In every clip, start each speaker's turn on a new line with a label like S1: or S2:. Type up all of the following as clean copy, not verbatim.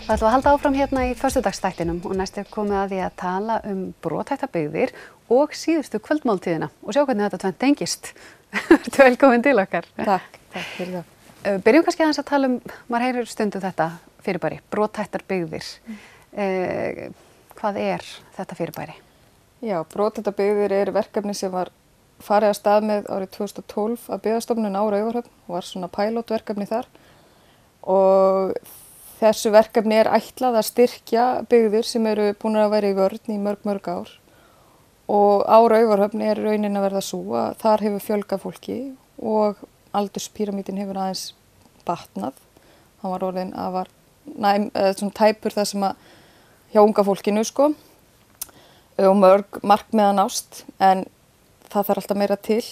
S1: Það ætlum að halda áfram hérna í föstudagsþættinum og næst komið að því að tala brothættar byggðir og síðustu kvöldmáltíðina og sjá hvernig þetta tvennt tengist. Vertu velkomin til okkar.
S2: Takk fyrir það.
S1: Byrjum kannski aðeins að tala maður heyrir stundum þetta fyrirbæri, brothættar byggðir. Hvað þetta fyrirbæri?
S2: Já, brothættar byggðir verkefni sem var farið af stað með árið 2012 að Byggðastofnun á Raufarhöfn og var svona pilotverkefni þar og þessu verkefni ætlað að styrkja byggðir sem eru búin að vera í vörn í mörg ár og á Raufarhöfn raunin að verða svo að þar hefur fjölgað fólki og aldurspíramídinn hefur aðeins batnað. Hann var orðinn afar svona tæpur það sem að hjá unga fólkinu sko og mörg markmiða nást en það þarf alltaf meira til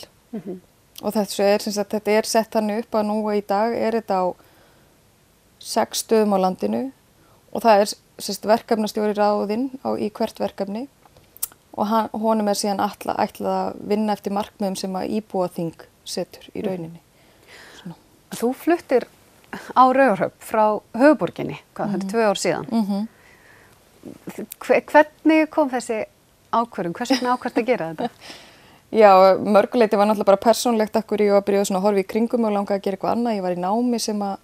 S2: og þessu sem sagt þetta sett þannig upp að nú í dag þetta á 6 stöðum á landinu og það verkefnastjóri ráðinn í hvert verkefni og honum síðan ætlað að vinna eftir markmiðum sem að íbúaþing setur í rauninni. Svona.
S1: Þú fluttir á Raufarhöfn frá höfuðborginni, þetta er 2 ár síðan. Hvernig kom þessi ákvörðun? Hvers vegna ákvaðstu að gera þetta?
S2: Já, mörguleyti var náttúrulega bara persónlegt akkur ég var að byrja að horfa í kringum og langaði að gera eitthvað annað. Ég var í námi sem að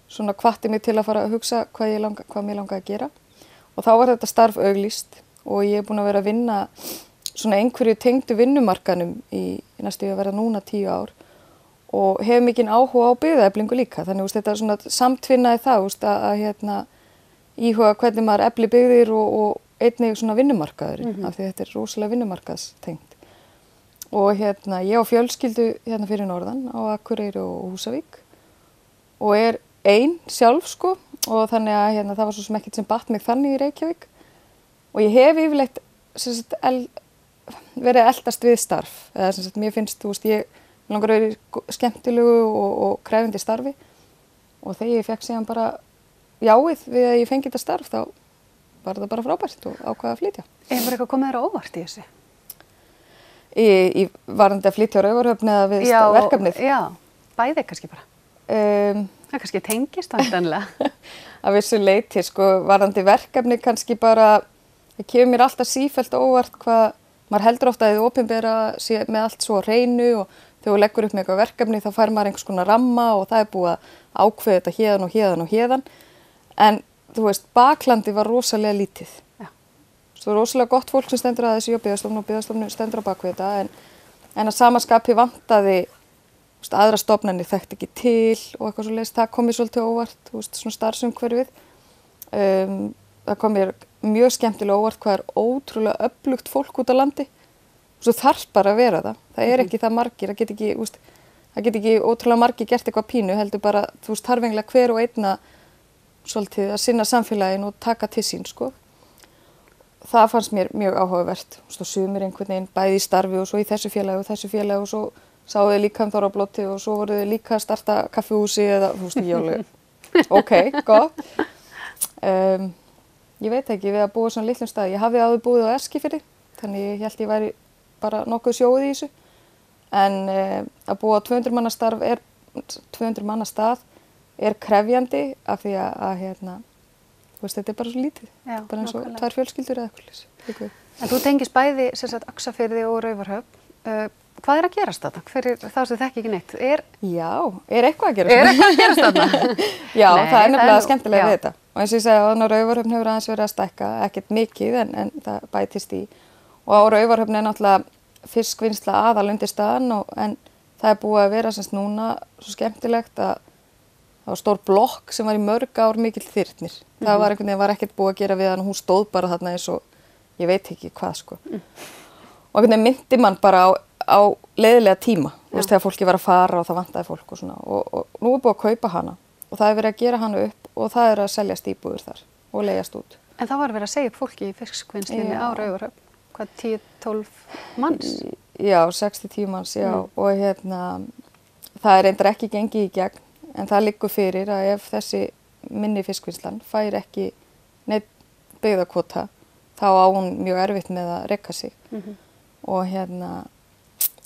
S2: svona hvatti mig til að fara að hugsa hvað mér langaði að gera og þá var þetta starf auglýst og ég búin að vera að vinna svona einhverju tengdu vinnumarkanum í næstu að vera núna 10 ár og hef mikinn áhuga á byggðaeflingu líka þannig þetta svona samtvinnaði það að íhuga hvernig maður efli byggðir og einnig svona vinnumarkaðurinn af því þetta rosalega vinnumarkaðstengt og ég á fjölskyldu fyrir norðan á Akureyri og Húsavík og ein sjálf sko og þannig að það var svo sem ekkert sem batt mig þannig í Reykjavík og ég hef yfirleitt verið að eldast við starf eða mér finnst, ég langar að vera skemmtilegu og krefindi starfi og þegar ég fekk síðan bara jáið við að ég fengi þetta starf þá var þetta bara frábært og ákvað að flytja.
S1: Hefur eitthvað komið þér á óvart í þessu?
S2: Varðandi að flytja á Raufarhöfn eða við verkefnið?
S1: Já, bæði kannski bara. Það kannski tengist vantanlega.
S2: Að vissu leyti, varðandi verkefni kannski bara, það kemur mér alltaf sífellt óvart hvað, maður heldur ofta að þið opinbera sé með allt svo á hreinu og þegar þú leggur upp með eitthvað verkefni þá fær maður einhvers konar ramma og það búið að ákveða þetta héðan en þú veist, baklandi var rosalega lítið. Já. Svo rosalega gott fólk sem stendur að þessu og Byggðastofnun stendur á bakvið þetta en að sama skapi vantaði aðra stofnanir þekkt ekki til og eitthvað svoleiðis, það kom mér svolítið óvart, svona starfsumhverfið. Það kom mér mjög skemmtilega óvart hvað ótrúlega öflugt fólk út á landi. Svo þarf bara að vera það. Það ekki það margir, það get ekki ótrúlega margir gert eitthvað pínu, heldur bara, þarf eiginlega hver og einna svolítið að sinna samfélagin og taka til sín, sko. Það fannst mér mjög áhugavert. Sumir einhvern veginn bæði í starfi og svo í þessu félagi og svo sáu þið líka Þorrablóti og svo voru þið líka að starta kaffihúsi eða, ég alveg, ok, gott. Ég veit ekki, við að búa svona litlum stað. Ég hafði áður búið á Eskifirði, þannig ég held ég væri bara nokkuð sjóið í þessu. En að búa á 200 manna stað krefjandi af því að þetta bara svo lítið. Já, bara eins og 2 fjölskyldur eða eitthvað.
S1: En þú tengist bæði Öxarfirði og Raufarhöfn. Hvað að gerast þarna? Fyrir þá sem þekki ekki neitt?
S2: Já, eitthvað að gerast þarna? Já, nei, það nefnilega skemmtilega við þetta. Og eins og ég segi að Raufarhöfn hefur aðeins verið að stækka, ekkert mikið en það bætist í. Og á Raufarhöfn náttúrulega fiskvinnsla aðal undir staðan en það búið að vera núna svo skemmtilegt að það var stór blokk sem var í mörg ár mikill þyrnir. Það var var ekkert búið að gera við hann og hún stóð bara þarna eins og ég veit ekki hvað sko. Og myndi mann bara á leiðilega tíma, þegar fólki var að fara og það vantaði fólk og svona og nú búið að kaupa hana og það verið að gera hana upp og það að seljast íbúðir þar og leigjast út.
S1: En það var verið að segja upp fólki í fiskvinnslunni á Raufarhöfn, hvað 10-12 manns?
S2: Já, 6-10 manns, já og það reyndar ekki gengið í gegn en það liggur fyrir að ef þessi minni fiskvinnslan fær ekki neitt byggðakvóta þá á hún mjög erfitt með að reka sig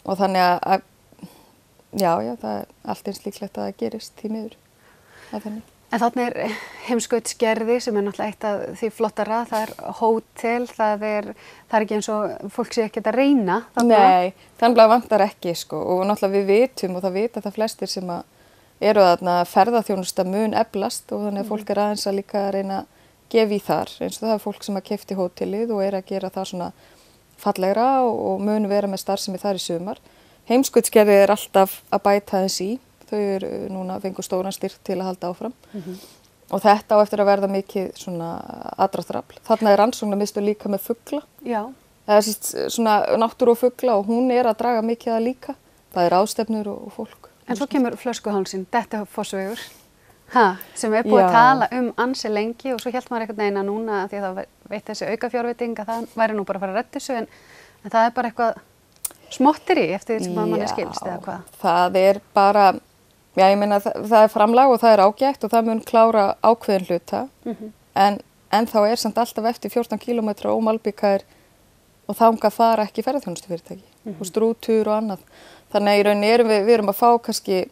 S2: og þannig að já, það allt eins líklegt að það gerist því miður.
S1: En þarna heimskautsgerði sem náttúrulega eitt af því flottara, það hótel, það ekki eins og fólk sé ekkert að reyna þarna.
S2: Nei, þannig vantar ekki sko og náttúrulega við vitum og það vita það flestir sem að eru þarna ferðaþjónusta mun eflast og þannig að fólk aðeins að líka að reyna að gefa í þar eins og það fólk sem að keypti hótelið og að gera það svona fallegra og mun vera með starfsemi þar í sumar. Heimskautsgerði alltaf að bæta þess í. Þau eru núna fengu stóran styrk til að halda áfram og þetta á eftir að verða mikið svona aðdráttarafl. Þarna rannsóknarmiðstöð líka með fugla. Já. Eða svona náttúru og fugla og hún að draga mikið að líka. Það ráðstefnur og fólk.
S1: En svo kemur flöskuhálsinn, Dettifossvegur, sem búið að tala ansi lengi og svo hélt maður einhvern veginn að núna því að það veit þessi aukafjárveiting að það væri nú bara að fara að redda þessu en það bara eitthvað smottir í eftir því sem manni skilst eða hvað?
S2: Það bara, ég meina það framlag og það ágætt og það mun klára ákveðin hluta en þá samt alltaf eftir 14 kílómetra ómalbikaðir og þangað fara ekki ferðaþjónustufyrirtæki og strútur og annað. Þannig að í rauninni við erum að fá kannski,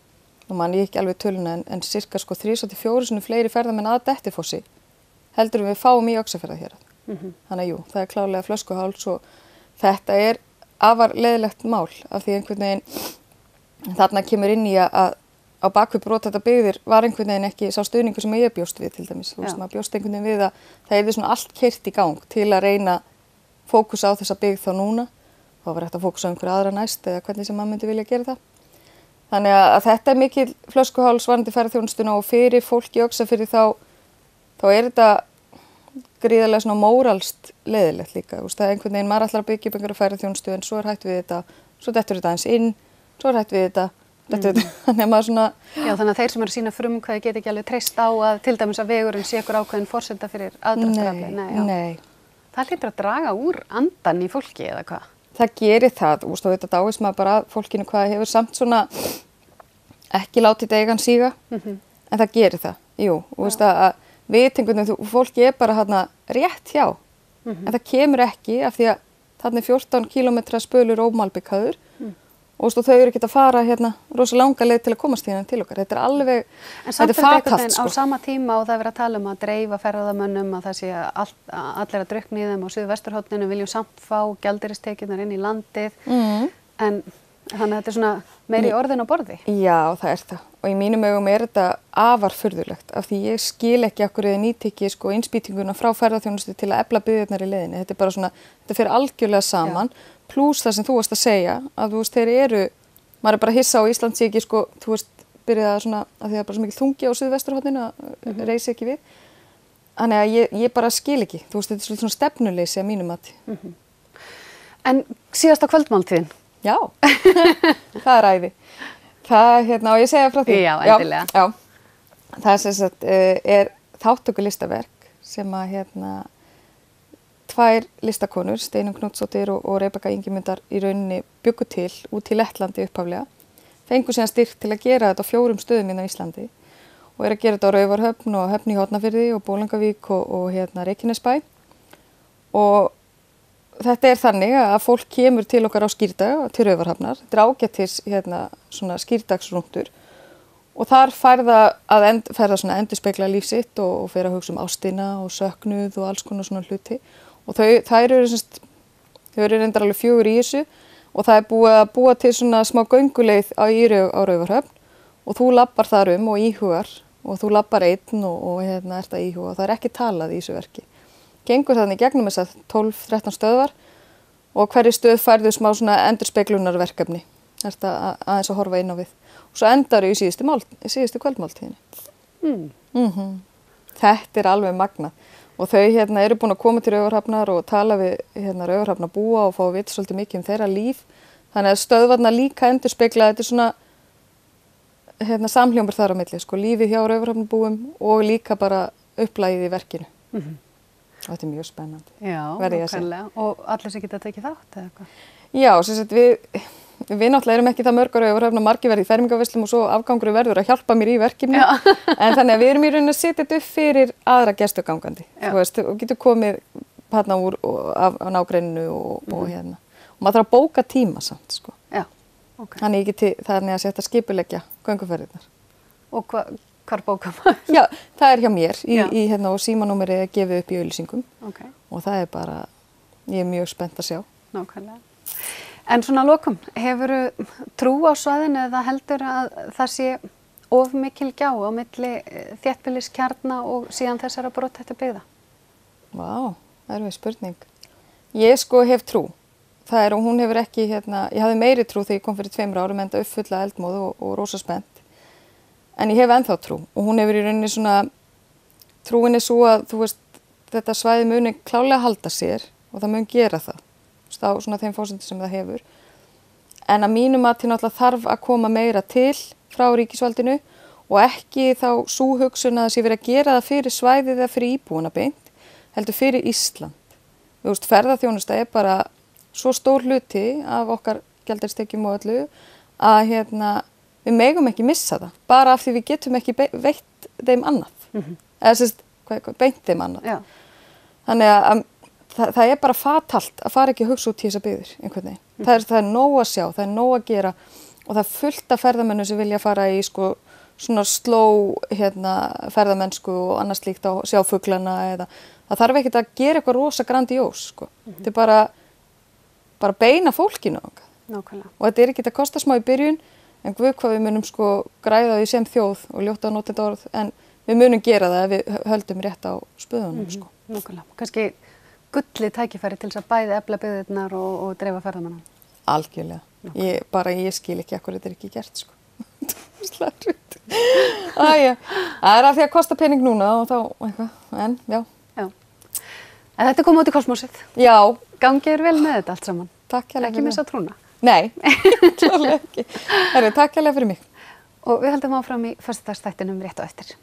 S2: nú man ég ekki alveg töluna en cirka 3-4 sinni fleiri ferðamenn að Dettifossi heldur við fáum í Öxarfjarðarhérað. Þannig að jú, það klárlega flöskuháls og þetta afar leiðilegt mál af því einhvern veginn þarna kemur inn í að á bakvið brothættar byggðir var einhvern veginn ekki sá stuðningur sem ég bjóst við til dæmis. Þú veist, maður bjóst einhvern veginn við að það yrði svona allt keyrt í gang til að reyna fókus á þessa byggð þá núna. Þá var hægt að fókusa á einhverja aðra næst eða hvernig sem maður myndi vilja gera það. Þannig að þetta mikil flöskuháls varðandi ferðaþjónustuna og fyrir fólk í Öxarfirði þá þetta gríðarlega svona móralst leiðilegt líka. Það einhvern veginn maður ætlar að byggja upp einhverja ferðaþjónustu en svo hægt við þetta, svo dettur þetta aðeins inn, svo hægt við þetta, þannig að maður svona...
S1: Já, þannig að þeir sem eru að sýna frumkvæði geta ekki alveg treyst á að til dæmis að vegurinn sé ykkur ákveðin forsenda fyrir aðdráttarafli.
S2: Nei.
S1: Það hlýtur að draga úr andan í fólki eða hvað?
S2: Það gerir það, og þetta dáist maður bara að fólkinu hvað hefur samt svona ekki látið deigan síga, en það gerir það, jú, og að vitingunum, fólki bara hérna rétt hjá, en það kemur ekki af því að þarna 14 kílómetra spölur ómalbikaður og þau eru ekki að fara hérna rosa langa leið til að komast hérna til okkar, þetta alveg, þetta fatalt
S1: sko. Á sama tíma og það verið að tala að dreifa ferðamönnum, að það sé allir að drukkna í þeim á suðvesturhorninu viljum samt fá gjaldeyristekjurnar inn í landið, en þannig að þetta svona meiri orðin á borði.
S2: Já, það það. Og í mínum augum þetta afar furðulegt af því ég skil ekki af hverju þið nýti ekki innspýtinguna frá ferðaþjónustu til að efla byggðirnar í leiðinni. Þetta bara svona, þetta fer algjörlega saman. Plús það sem þú varst að segja að þeir maður bara hissa á Ísland sé ekki byrjaði að svona að því það bara svo mikil þungi á suðvesturhorninu að reysi ekki við. Þannig að ég bara skil ekki. Þetta svona stefnuleysi að mínum mati.
S1: En síðasta kvöldmáltíðin?
S2: Já, það æði. Það, og ég segja frá því.
S1: Já, endilega.
S2: Já. Það sem sagt þátttökulistaverk sem að tvær listakonur, Steinunn Knútsdóttir og Rebekka Ingimundar í rauninni bjuggu til út í Lettlandi upphaflega. Fengu síðan styrk til að gera þetta á 4 stöðum á Íslandi og að gera þetta á Raufarhöfn og Höfn í Hornafirði og Bolungarvík og Reykjanesbæ. Og þetta þannig að fólk kemur til okkar á skírdag til Raufarhafnar. Þetta ágætis svona skírdagsrúntur og þar færða svona endurspegla líf sitt og fer að hugsa ástina og söknuð og alls konar svona hluti. Og þau eru reyndar alveg 4 í þessu og það búið að búa til svona smá gönguleið á Raufarhöfn og þú labbar þar og íhugar og þú labbar einn og ert að íhuga og það ekki talað í þessu verki. Gengur þannig gegnum þessar 12-13 stöðvar og hverju stöð færðu smá svona endurspeglunar-verkefni. Þetta aðeins að horfa inn á við. Og svo endar í síðustu kvöldmáltíðinni. Þetta alveg magnað. Og þau eru búin að koma til Raufarhafnar og tala við Raufarhafnarbúa og fá að vita svolítið mikið þeirra líf. Þannig að stöðvarna líka endurspegla þetta svona samhljómur þar á milli, lífið hjá Raufarhafnarbúum og líka bara upplægið í verkinu. Og þetta mjög spennandi.
S1: Já, nákvæmlega. Og allir sem geta tekið þátt eða eitthvað? Já,
S2: sem sagt við náttúrulega erum ekki það mörg á Raufarhöfn og margir verið í fermingarveislum og svo afgangur verður að hjálpa mér í verkefni. En þannig að við erum í rauninni að setja þetta upp fyrir aðra gestugangandi. Og getur komið hérna úr af nágrenninu og hérna. Og maður þarf að bóka tíma samt,
S1: Já, ok.
S2: Þannig að setja skipuleggja gönguferðirnar.
S1: Og hvar bókar maður?
S2: Já, það er hjá mér í hérna og símanúmerið er gefið upp í auglýsingum og það er bara, ég er mjög spennt að sjá.
S1: Nákvæmlega. En svona að lokum, hefurðu trú á svæðinu eða heldur að það sé of mikil gjá á milli þéttbýliskjarna og síðan þessara brothættu byggða?
S2: Vá, erfið spurning. Ég sko hef trú. Það er og hún hefur ekki, hérna, ég hafði meiri trú þegar ég kom fyrir 2 árum enda uppfulla eldmóð og rosa spennt. En ég hef ennþá trú og hún hefur í rauninni svona, trúin er svo að, þú veist, þetta svæði muni klálega halda sér og það mun gera það. Á svona þeim fórsendum sem það hefur. En að mínum mati náttúrulega þarf að koma meira til frá ríkisvaldinu og ekki þá sú hugsun að það sé verið að gera það fyrir svæðið eða fyrir íbúana beint, heldur fyrir Ísland. Þú veist, ferðaþjónusta er bara svo stór hluti af okkar gjaldeyristekjum og öllu að hérna, við megum ekki missa það, bara af því við getum ekki veitt þeim annað. Eða sérst, beint þeim annað.
S1: Já.
S2: Þannig að það er bara fatalt að fara ekki að hugsa út í þessa byggðir einhvern veginn. Það er nóg að sjá, það er nóg að gera og það er fullt af ferðamönnum sem vilja fara í sko svona slow hérna, ferðamennsku og annars líkt á sjá fuglana eða það þarf ekkert að gera eitthvað rosa grandiós sko. Þetta er bara beina fólkinu okkar.
S1: Nákvæmlega. Og
S2: þetta er ekki að kosta smá í byrjun en guð hvað við munum sko græða því sem þjóð og ljóta á notenda orð en við munum gera það ef við höldum rétt á spöðunum sko.
S1: Nákvæmlega. Kannski gullið tækifæri til þess að bæði efla byggðirnar og dreifa ferðamannum.
S2: Algjörlega. Ég skil ekki akkur þetta er ekki gert sko. Slarrut. Það er af því að kosta pening núna og þá eitthvað, en já.
S1: En þetta kom út í kosmósið.
S2: Já.
S1: Gangið vel með þetta allt saman.
S2: Takk hérlega.
S1: Ekki missa trúna.
S2: Nei, klálega ekki. Takk hérlega fyrir mig.
S1: Og við höldum áfram í föstudagsþættinum rétt á eftir.